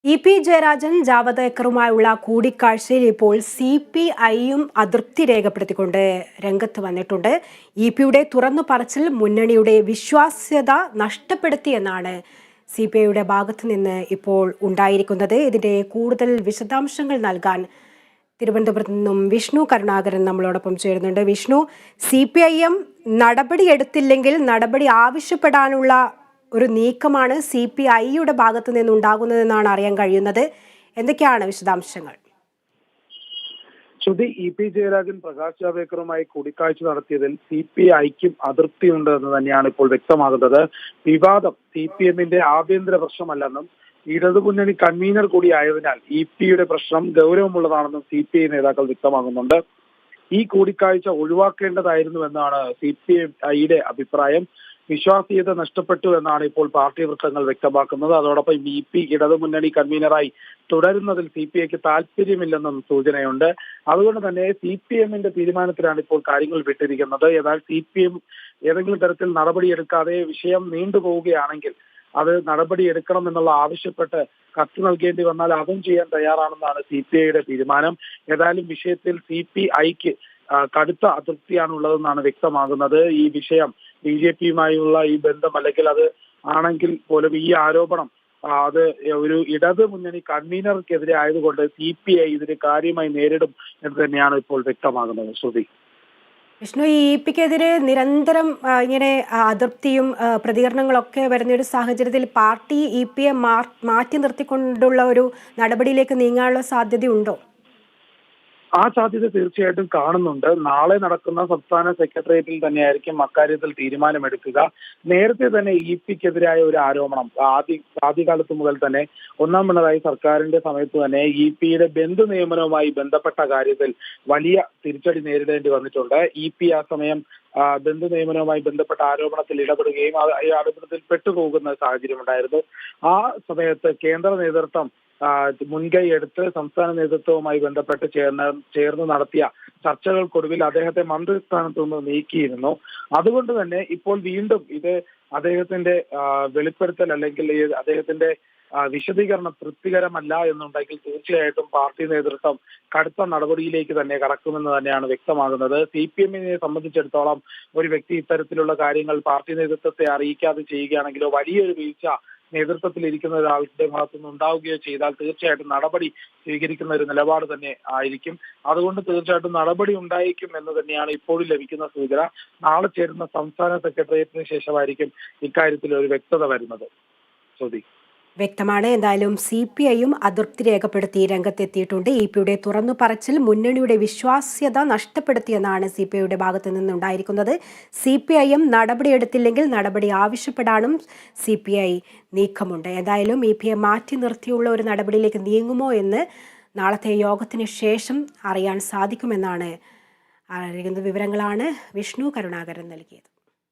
EP. Jayarajan ജാവദേക്കറുമായുള്ള കൂടിക്കാഴ്ചയിൽ ഇപ്പോൾ CPIയും അതൃപ്തി രേഖപ്പെടുത്തിക്കൊണ്ട് രംഗത്ത് വന്നിട്ടുണ്ട്. ഇ.പിയുടെ തുറന്നു പറച്ചിൽ മുന്നണിയുടെ വിശ്വാസ്യത നഷ്ടപ്പെടുത്തിയെന്നാണ് CPIയുടെ ഭാഗത്തു നിന്ന് ഇപ്പോൾ ഉണ്ടായിരിക്കുന്നത്. ഇതിന്റെ കൂടുതൽ വിശദാംശങ്ങൾ നൽകാൻ തിരുവനന്തപുരത്ത് നിന്നും വിഷ്ണു കരുണാകരൻ നമ്മളോടൊപ്പം ചേരുന്നുണ്ട്. വിഷ്ണു, CPIM നടപടിയെടുത്തില്ലെങ്കിൽ നടപടി ആവശ്യപ്പെടാനുള്ള ഒരു നീക്കമാണ് CPIയുടെ ഭാഗത്ത് നിന്നുണ്ടാകുന്നതെന്നാണ് അറിയാൻ കഴിയുന്നത്. എന്തൊക്കെയാണ് വിശദാംശങ്ങൾ? ശ്രുതി, ഇ.പി. ജയരാജൻ പ്രകാശ് ജാവദേക്കറുമായി കൂടിക്കാഴ്ച നടത്തിയതിൽ CPIക്കും അതൃപ്തിയുണ്ട് എന്ന് തന്നെയാണ് ഇപ്പോൾ വ്യക്തമാകുന്നത്. വിവാദം CPMന്റെ ആഭ്യന്തര പ്രശ്നമല്ലെന്നും ഇടതുമുന്നണി കൺവീനർ കൂടിയായതിനാൽ ഇ.പിയുടെ പ്രശ്നം ഗൗരവമുള്ളതാണെന്നും CPI നേതാക്കൾ വ്യക്തമാകുന്നുണ്ട്. ഈ കൂടിക്കാഴ്ച ഒഴിവാക്കേണ്ടതായിരുന്നുവെന്നാണ് CPIയുടെ അഭിപ്രായം. വിശ്വാസ്യത നഷ്ടപ്പെട്ടു എന്നാണ് ഇപ്പോൾ പാർട്ടി വൃത്തങ്ങൾ വ്യക്തമാക്കുന്നത്. അതോടൊപ്പം ഇ.പി ഇടതുമുന്നണി കൺവീനറായി തുടരുന്നതിൽ CPIക്ക് താല്പര്യമില്ലെന്നും സൂചനയുണ്ട്. അതുകൊണ്ട് തന്നെ CPMന്റെ തീരുമാനത്തിലാണ് ഇപ്പോൾ കാര്യങ്ങൾ വിട്ടിരിക്കുന്നത്. എന്നാൽ CPM ഏതെങ്കിലും തരത്തിൽ നടപടിയെടുക്കാതെ വിഷയം നീണ്ടുപോവുകയാണെങ്കിൽ അത് നടപടിയെടുക്കണം എന്നുള്ള ആവശ്യപ്പെട്ട് കത്ത് നൽകേണ്ടി വന്നാൽ അതും ചെയ്യാൻ തയ്യാറാണെന്നാണ് CPIയുടെ തീരുമാനം. ഏതായാലും വിഷയത്തിൽ CPIക്ക് കടുത്ത അതൃപ്തിയാണുള്ളതെന്നാണ് വ്യക്തമാകുന്നത്. ഈ വിഷയം BJPയുമായുള്ള ഈ ബന്ധം, അല്ലെങ്കിൽ അത് ആണെങ്കിൽ പോലും ഈ ആരോപണം അത് ഒരു ഇടത് മുന്നണി കൺവീനർക്കെതിരെ ആയതുകൊണ്ട് CPI ഇതിന് കാര്യമായി നേരിടും എന്ന് തന്നെയാണ് ഇപ്പോൾ വ്യക്തമാകുന്നത്. ശ്രുതി, വിഷ്ണു, ഈ ഇ.പിക്കെതിരെ നിരന്തരം ഇങ്ങനെ അതൃപ്തിയും പ്രതികരണങ്ങളൊക്കെ വരുന്നൊരു സാഹചര്യത്തിൽ പാർട്ടി ഇ.പിയെ മാറ്റി നിർത്തിക്കൊണ്ടുള്ള ഒരു നടപടിയിലേക്ക് നീങ്ങാനുള്ള സാധ്യതയുണ്ടോ? ആ സാധ്യത തീർച്ചയായിട്ടും കാണുന്നുണ്ട്. നാളെ നടക്കുന്ന സംസ്ഥാന സെക്രട്ടേറിയറ്റിൽ തന്നെയായിരിക്കും അക്കാര്യത്തിൽ തീരുമാനമെടുക്കുക. നേരത്തെ തന്നെ ഇ.പിക്കെതിരായ ഒരു ആരോപണം ആദ്യകാലത്ത് മുതൽ തന്നെ ഒന്നാം പിണറായി സർക്കാരിന്റെ സമയത്ത് തന്നെ ഇ.പിയുടെ ബന്ധു നിയമനവുമായി ബന്ധപ്പെട്ട കാര്യത്തിൽ വലിയ തിരിച്ചടി നേരിടേണ്ടി വന്നിട്ടുണ്ട്. ഇ.പി ആ സമയം ബന്ധു നിയമനവുമായി ബന്ധപ്പെട്ട ആരോപണത്തിൽ ഇടപെടുകയും ഈ ആരോപണത്തിൽ പെട്ടുപോകുന്ന സാഹചര്യമുണ്ടായിരുന്നു. ആ സമയത്ത് കേന്ദ്ര നേതൃത്വം മുൻകൈ എടുത്ത് സംസ്ഥാന നേതൃത്വവുമായി ബന്ധപ്പെട്ട് ചേർന്ന് നടത്തിയ ചർച്ചകൾക്കൊടുവിൽ അദ്ദേഹത്തെ മന്ത്രിസ്ഥാനത്ത് നിന്ന് നീക്കിയിരുന്നു. അതുകൊണ്ട് തന്നെ ഇപ്പോൾ വീണ്ടും ഇത് അദ്ദേഹത്തിന്റെ വെളിപ്പെടുത്തൽ, അല്ലെങ്കിൽ അദ്ദേഹത്തിന്റെ വിശദീകരണം തൃപ്തികരമല്ല എന്നുണ്ടെങ്കിൽ തീർച്ചയായിട്ടും പാർട്ടി നേതൃത്വം കടുത്ത നടപടിയിലേക്ക് തന്നെ കടക്കുമെന്ന് തന്നെയാണ് വ്യക്തമാകുന്നത്. CPMനെ സംബന്ധിച്ചിടത്തോളം ഒരു വ്യക്തി ഇത്തരത്തിലുള്ള കാര്യങ്ങൾ പാർട്ടി നേതൃത്വത്തെ അറിയിക്കാതെ ചെയ്യുകയാണെങ്കിലോ വലിയൊരു വീഴ്ച നേതൃത്വത്തിലിരിക്കുന്ന ഒരാളുടെ ഭാഗത്തുനിന്ന് ഉണ്ടാവുകയോ ചെയ്താൽ തീർച്ചയായിട്ടും നടപടി സ്വീകരിക്കുന്ന ഒരു നിലപാട് തന്നെ ആയിരിക്കും. അതുകൊണ്ട് തീർച്ചയായിട്ടും നടപടി ഉണ്ടായിരിക്കും എന്ന് തന്നെയാണ് ഇപ്പോഴും ലഭിക്കുന്ന സൂചന. നാളെ ചേരുന്ന സംസ്ഥാന സെക്രട്ടേറിയറ്റിന് ശേഷമായിരിക്കും ഇക്കാര്യത്തിൽ ഒരു വ്യക്തത വരുന്നത്. ശ്രുതി, വ്യക്തമാണ്. എന്തായാലും CPIയും അതൃപ്തി രേഖപ്പെടുത്തി രംഗത്തെത്തിയിട്ടുണ്ട്. ഇ.പിയുടെ തുറന്നു പറച്ചിൽ മുന്നണിയുടെ വിശ്വാസ്യത നഷ്ടപ്പെടുത്തിയെന്നാണ് CPIയുടെ ഭാഗത്തു നിന്നുണ്ടായിരിക്കുന്നത്. CPIM നടപടിയെടുത്തില്ലെങ്കിൽ നടപടി ആവശ്യപ്പെടാനും CPI നീക്കമുണ്ട്. എന്തായാലും ഇ.പിയെ മാറ്റി നിർത്തിയുള്ള ഒരു നടപടിയിലേക്ക് നീങ്ങുമോ എന്ന് നാളത്തെ യോഗത്തിന് ശേഷം അറിയാൻ സാധിക്കുമെന്നാണ് അറിയുന്ന വിവരങ്ങളാണ് വിഷ്ണു കരുണാകരൻ നൽകിയത്.